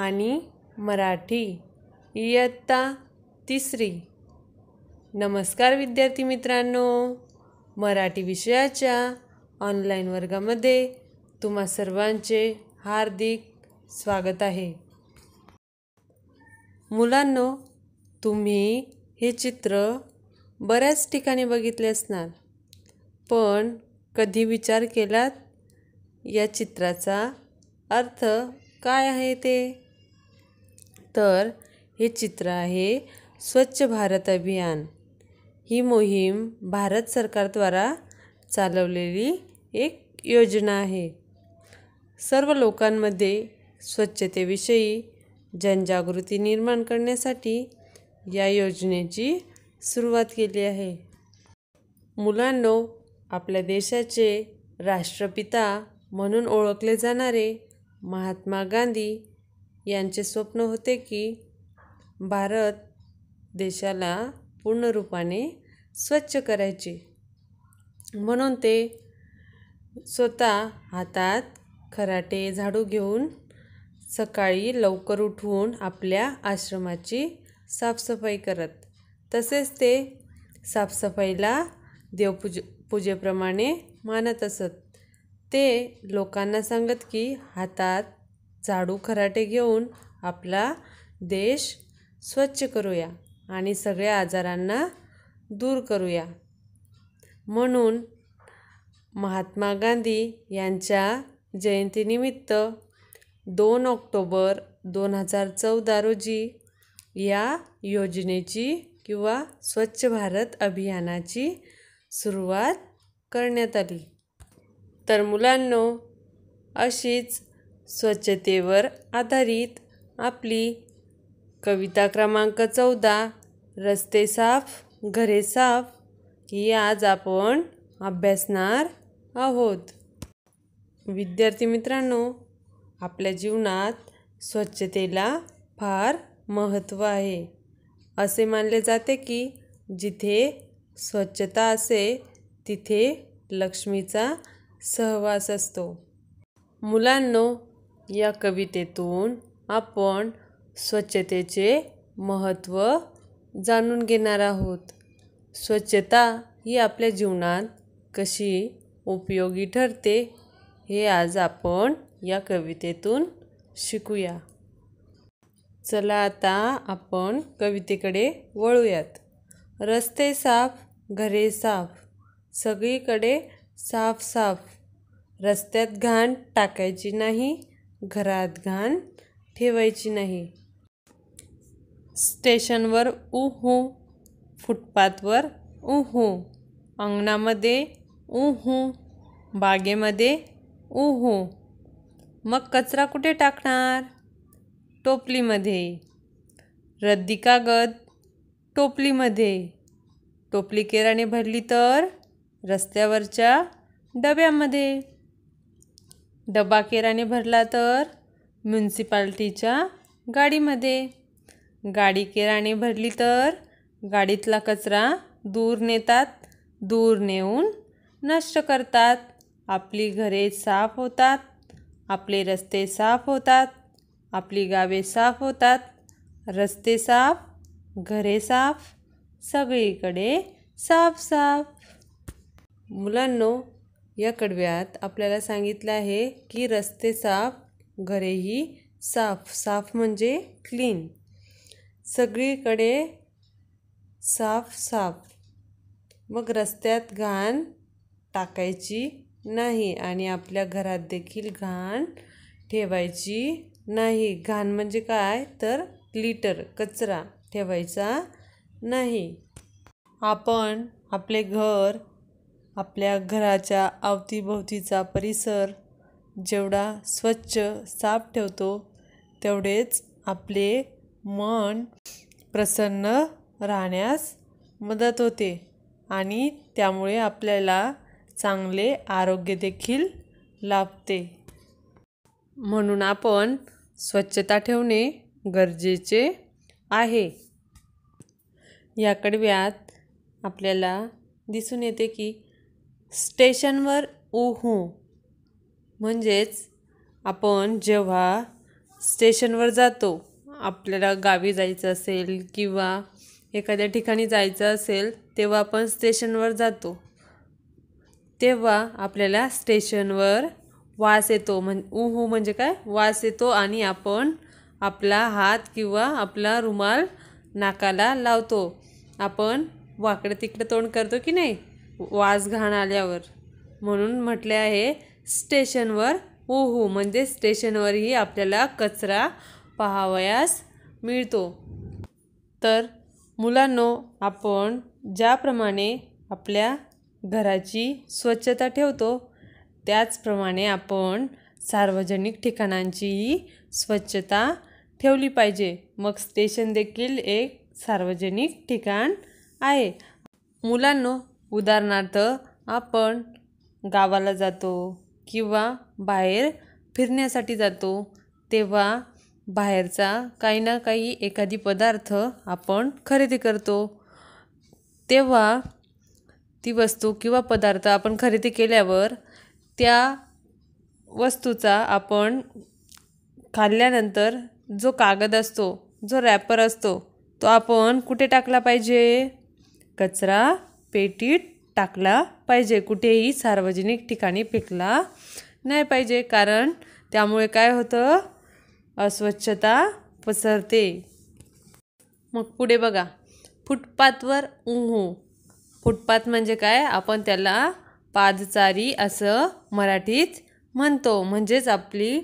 आणि मराठी इयत्ता 3री। नमस्कार विद्यार्थी मित्रांनो, मराठी विषयाच्या ऑनलाईन वर्गामध्ये तुम्हा सर्वांचे हार्दिक स्वागत आहे। मुलांनो, तुम्ही हे चित्र बऱ्याच ठिकाणी बघितले असणार, पण कधी विचार केलात या चित्राचा अर्थ काय आहे ते? तर हे चित्र आहे स्वच्छ भारत अभियान। ही मोहीम भारत सरकारद्वारा चालवलेली एक योजना आहे। सर्व लोकांमध्ये स्वच्छतेविषयी जनजागृती निर्माण करण्यासाठी या योजनेची सुरुवात केली आहे। मुलांनो, आपल्या देशाचे राष्ट्रपिता म्हणून ओळखले जाणारे महात्मा गांधी यांचे स्वप्न होते की भारत देशाला पूर्ण रूपाने स्वच्छ करायचे। म्हणून ते स्वतः हातात खराटे झाडू घेऊन सकाळी लवकर उठून आपल्या आश्रमाची साफसफाई करत, तसेच ते साफसफाईला देवपूजेप्रमाणे मानत असत। ते लोकांना सांगत की हातात झाडू खराटे घेऊन आपला देश स्वच्छ करूया आणि सगळ्या आजारांना दूर करूया। म्हणून महात्मा गांधी यांच्या जयंतीनिमित्त 2 ऑक्टोबर 2014 रोजी या योजनेची किंवा स्वच्छ भारत अभियानाची सुरुवात करण्यात आली। तर मुलांनो, अशीच स्वच्छतेवर आधारित आपली कविता क्रमांक 14 रस्ते साफ घरे साफ ही आज आपण अभ्यासणार आहोत। विद्यार्थी मित्रांनो, आपल्या जीवनात स्वच्छतेला फार महत्त्व आहे। असे मानले जाते की जिथे स्वच्छता असते तिथे लक्ष्मीचा सहवास असतो। मुलांनो, या कवितेतून आपण स्वच्छतेचे महत्त्व जाणून घेणार आहोत। स्वच्छता ही आपल्या जीवनात कशी उपयोगी ठरते हे आज आपण या कवितेतून शिकूया। चला आता आपण कवितेकडे वळूयात। रस्ते साफ घरे साफ, सगळीकडे साफ साफ, रस्त्यात घाण टाकायची नाही, घरात घाण ठेवायची नाही। स्टेशनवर उहू, फुटपाथवर उहू, अंगणामध्ये उहू, बागेमध्ये उहू। मग कचरा कुठे टाकणार? टोपलीमध्ये। रद्दी कागद टोपलीमध्ये। टोपली केराने भरली तर रस्त्यावरच्या डब्यामध्ये। डबा केराने भरला तर म्युन्सिपाल्टीच्या गाडीमध्ये। गाडी केराने भरली तर गाडीतला कचरा दूर नेतात, दूर नेऊन नष्ट करतात। आपली घरे साफ होतात, आपले रस्ते साफ होतात, आपली गावे साफ होतात। रस्ते साफ घरे साफ, सगळीकडे साफ साफ। मुलांनो, या कडव्यात आपल्याला सांगितलं आहे की रस्ते साफ घरेही साफ। साफ म्हणजे क्लीन, सगळीकडे साफ साफ। मग रस्त्यात घाण टाकायची नाही आणि आपल्या घरात देखील घाण ठेवायची नाही। घाण म्हणजे काय तर लिटर कचरा ठेवायचा नाही। आपण आपले घर, आपल्या घराच्या अवतीभोवतीचा परिसर जेवढा स्वच्छ साफ ठेवतो तेवढेच आपले मन प्रसन्न राहण्यास मदत होते आणि त्यामुळे आपल्याला चांगले आरोग्य देखील लाभते। म्हणून आपण स्वच्छता ठेवणे गरजेचे आहे। या कडव्यात आपल्याला दिसून येते की स्टेशनवर उहू म्हणजेच आपण जेव्हा स्टेशनवर जातो, आपल्याला गावी जायचं असेल किंवा एखाद्या ठिकाणी जायचं असेल तेव्हा आपण स्टेशनवर जातो, तेव्हा आपल्याला स्टेशनवर वास येतो. उहू म्हणजे काय, वास येतो आणि आपण आपला हात किंवा आपला रुमाल नाकाला लावतो. आपण वाकडं तिकडं तोंड करतो की नाही वास घाण आल्यावर, म्हणून म्हटले आहे स्टेशनवर उहू म्हणजे स्टेशनवरही आपल्याला कचरा पाहावयास मिळतो. तर मुलांनो, आपण ज्याप्रमाणे आपल्या घराची स्वच्छता ठेवतो त्याचप्रमाणे आपण सार्वजनिक ठिकाणांचीही स्वच्छता ठेवली पाहिजे. मग स्टेशन देखील एक सार्वजनिक ठिकाण आहे. मुलांनो, उदाहरणार्थ आपण गावाला जातो किंवा बाहेर फिरण्यासाठी जातो, तेव्हा बाहेरचा काही ना काही एखादी पदार्थ आपण खरेदी करतो. तेव्हा ती वस्तू किंवा पदार्थ आपण खरेदी केल्यावर त्या वस्तूचा आपण खाल्ल्यानंतर जो कागद असतो, जो रॅपर असतो, तो आपण कुठे टाकला पाहिजे? कचरा पेटीत टाकला पाहिजे. कुठेही सार्वजनिक ठिकाणी फेकला नाही पाहिजे, कारण त्यामुळे काय होतं, अस्वच्छता पसरते. मग पुढे बघा, फुटपाथवर उहू. फुटपाथ म्हणजे काय, आपण त्याला पादचारी असं मराठीत म्हणतो, म्हणजेच आपली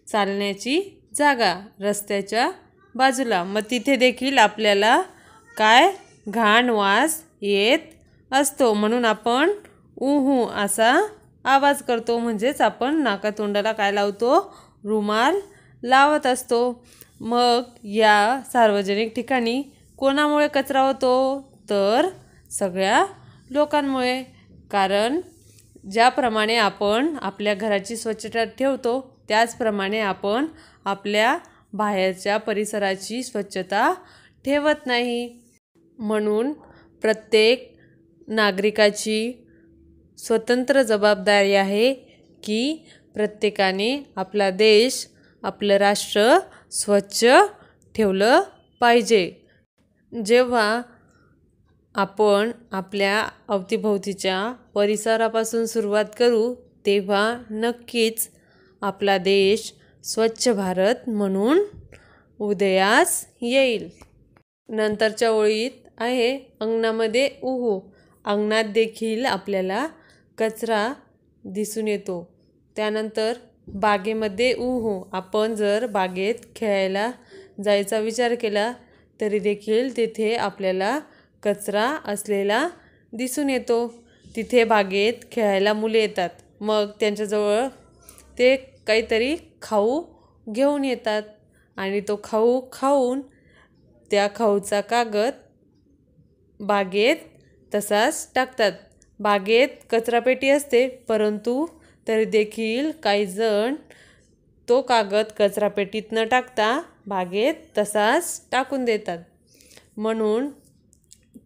चालण्याची जागा रस्त्याच्या बाजूला. मग तिथे देखील आपल्याला काय घाण वास येत असतो, म्हणून आपण उहू असा आवाज करतो. म्हणजेच आपण नाकातोंडाला काय लावतो, रुमाल लावत असतो. मग या सार्वजनिक ठिकाणी कोणामुळे कचरा होतो, तर सगळ्या लोकांमुळे. कारण ज्याप्रमाणे आपण आपल्या घराची स्वच्छता ठेवतो त्याचप्रमाणे आपण आपल्या बाहेरच्या परिसराची स्वच्छता ठेवत नाही. म्हणून प्रत्येक नागरिकाची स्वतंत्र जबाबदारी आहे की प्रत्येकाने आपला देश, आपलं राष्ट्र स्वच्छ ठेवलं पाहिजे. जेव्हा आपण आपल्या अवतीभोवतीच्या परिसरापासून सुरुवात करू तेव्हा नक्कीच आपला देश स्वच्छ भारत म्हणून उदयास येईल. नंतरच्या ओळीत आहे अंगणामध्ये उहू. अंगणात देखील आपल्याला कचरा दिसून येतो. त्यानंतर बागेमध्ये उहू. आपण जर बागेत खेळायला जायचा विचार केला तरी देखील तिथे आपल्याला कचरा असलेला दिसून येतो. तिथे बागेत खेळायला मुले येतात, मग त्यांच्याजवळ ते काहीतरी खाऊ घेऊन येतात आणि तो खाऊ खाऊन त्या खाऊचा कागद बागेत तसाच टाकतात. बागेत कचरापेटी असते, परंतु तरी देखील काही जण तो कागद कचरापेटीत न टाकता बागेत तसाच टाकून देतात. म्हणून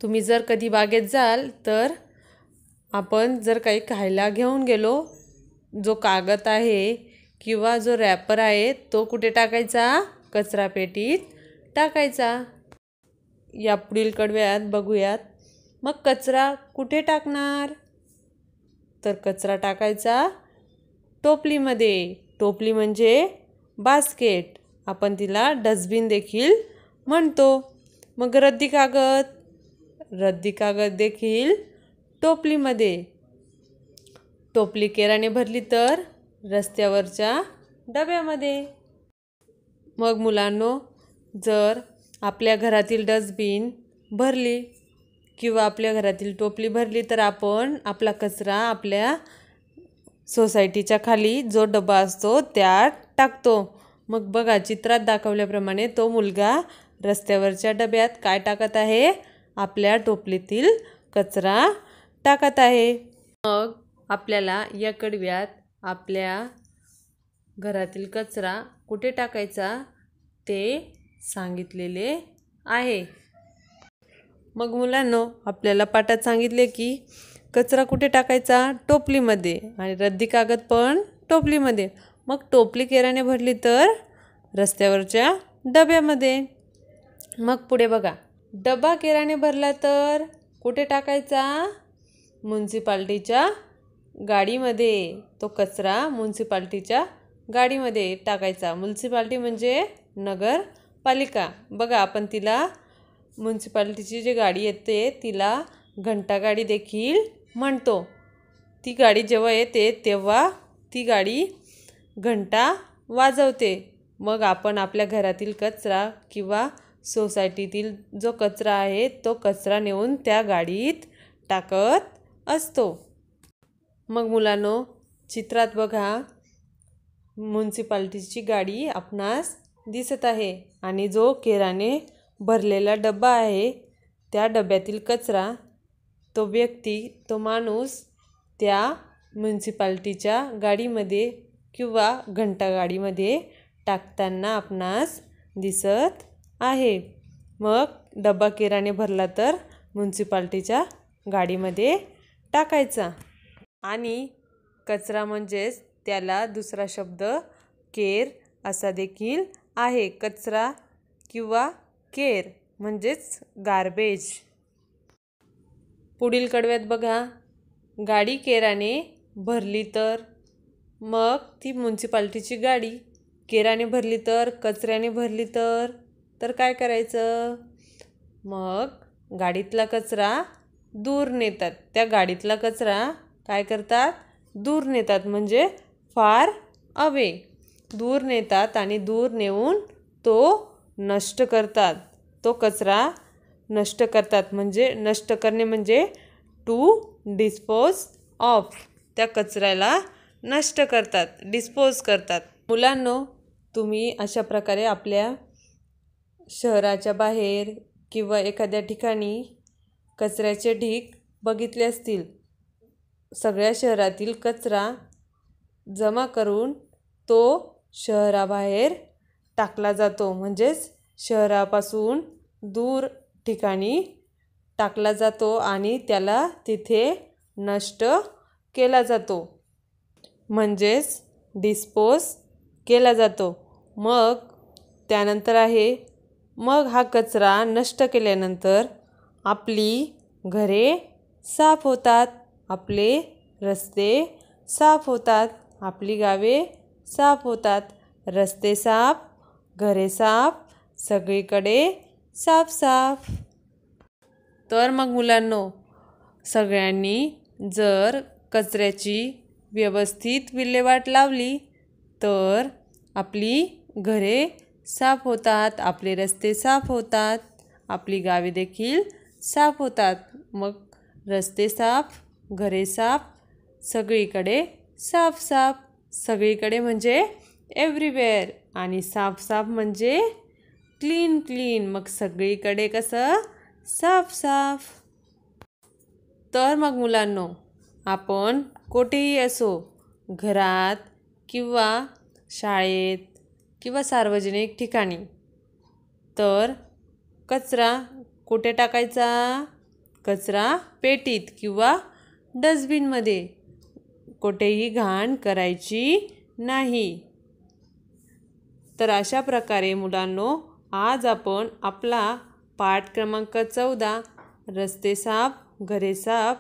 तुम्ही जर कधी बागेत जाल तर आपण जर काही खायला घेऊन गेलो, जो कागद आहे किंवा जो रॅपर आहे तो कुठे टाकायचा? कचरापेटीत टाकायचा. या पुढील कडव्यात बघूयात. मग कचरा कुठे टाकणार? तर कचरा टाकायचा टोपलीमध्ये. टोपली म्हणजे बास्केट, आपण तिला डस्टबिन देखील म्हणतो. मग रद्दी कागद देखील टोपलीमध्ये. टोपली केराने भरली तर रस्त्यावरच्या डब्यामध्ये. मग मुलांनो, जर आपल्या घरातील डस्टबिन भरली किंवा आपल्या घरातील टोपली भरली तर आपण आपला कचरा आपल्या सोसायटीच्या खाली जो डबा असतो त्यात टाकतो. मग बघा, चित्रात दाखवल्याप्रमाणे तो मुलगा रस्त्यावरच्या डब्यात काय टाकत आहे? आपल्या टोपलीतील कचरा टाकत आहे. मग आपल्याला या कडव्यात आपल्या घरातील कचरा कुठे टाकायचा ते सांगितलेले आहे. मग मुलांनो, आपल्याला पाठात सांगितले की कचरा कुठे टाकायचा? टोपलीमध्ये, आणि रद्दी कागद पण टोपलीमध्ये. मग टोपली केराने भरली तर रस्त्यावरच्या डब्यामध्ये. मग पुढे बघा, डबा केराने भरला तर कुठे टाकायचा? म्युन्सिपाल्टीच्या गाडीमध्ये. तो कचरा म्युन्सिपाल्टीच्या गाडीमध्ये टाकायचा. म्युन्सिपाल्टी म्हणजे नगरपालिका. बघा, आपण तिला म्युन्सिपाल्टीची जी गाडी येते तिला घंटागाडी देखील म्हणतो. ती गाडी जेव्हा येते तेव्हा ती गाडी घंटा वाजवते. मग आपण आपल्या घरातील कचरा किंवा सोसायटीतील जो कचरा आहे तो कचरा नेऊन त्या गाडीत टाकत असतो. मग मुलांनो, चित्रात बघा, म्युन्सिपाल्टीची गाडी आपणास दिसत आहे आणि जो केराने भरलेला डबा आहे त्या डब्यातील कचरा तो व्यक्ती, तो माणूस त्या म्युन्सिपाल्टीच्या गाडीमध्ये किंवा घंटागाडीमध्ये टाकताना आपणास दिसत आहे. मग डबा केराने भरला तर म्युन्सिपाल्टीच्या गाडीमध्ये टाकायचा. आणि कचरा म्हणजेच त्याला दुसरा शब्द केर असा देखील आहे. कचरा किंवा केर म्हणजेच गार्बेज. पुढील कडव्यात बघा, गाडी केराने भरली तर. मग ती म्युन्सिपाल्टीची गाडी केराने भरली तर, कचऱ्याने भरली तर काय करायचं? मग गाडीतला कचरा दूर नेतात. त्या गाडीतला कचरा काय करतात? दूर नेतात, म्हणजे फार अवे. दूर नेतात आणि दूर नेऊन तो नष्ट करतात. तो कचरा नष्ट करतात. म्हणजे नष्ट करणे म्हणजे टू डिस्पोज ऑफ. त्या कचऱ्याला नष्ट करतात, डिस्पोज करतात. मुलांनो, तुम्ही अशा प्रकारे आपल्या शहराच्या बाहेर किंवा एखाद्या ठिकाणी कचऱ्याचे ढीग बघितले असतील. सगळ्या शहरातील कचरा जमा करून तो शहराबाहेर टाकला जातो. म्हणजेच शहरापासून दूर ठिकाणी टाकला जातो आणि त्याला तिथे नष्ट केला जातो. म्हणजेच डिस्पोज केला जातो. मग त्यानंतर आहे, मग हा कचरा नष्ट केल्यानंतर आपली घरे साफ होतात, आपले रस्ते साफ होतात, आपली गावे साफ होतात. रस्ते साफ, घरे साफ, सगळीकडे साफ साफ. तर मग मुलांनो, सगळ्यांनी जर कचऱ्याची व्यवस्थित विल्हेवाट लावली तर आपली घरे साफ होतात, आपले रस्ते साफ होतात, आपली गावे देखील साफ होतात. मग रस्ते साफ, घरे साफ, सगळीकडे साफ साफ. सगळीकडे म्हणजे एव्हरीवेअर आणि साफ साफ म्हणजे क्लीन क्लीन. मग सगळीकडे कसं? साफ साफ. तर मग मुलांनो, आपण कुठेही असो, घरात किंवा शाळेत किंवा सार्वजनिक ठिकाणी, तर कचरा कुठे टाकायचा? कचरा पेटीत किंवा डस्टबिनमध्ये. कुठेही घाण करायची नाही. तर अशा प्रकारे मुलांनो, आज आपण आपला पाठ क्रमांक 14 रस्ते साफ, घरे साफ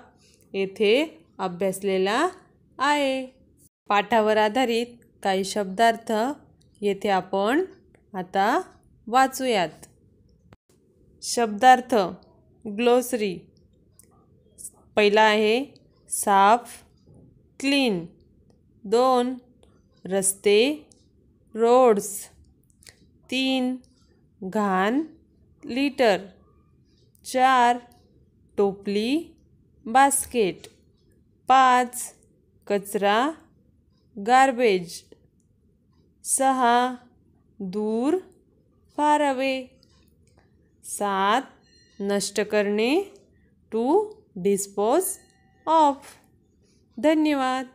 येथे अभ्यासलेला आहे. पाठावर आधारित काही शब्दार्थ येथे आपण आता वाचूयात. शब्दार्थ ग्लोसरी. पहिला आहे साफ, क्लीन. 2 रस्ते, रोड्स. 3 घाण, लिटर. 4 टोपली, बास्केट. 5 कचरा, गार्बेज. 6 दूर, फार अवे. 7 नष्ट करणे, टू डिस्पोज ऑफ. धन्यवाद.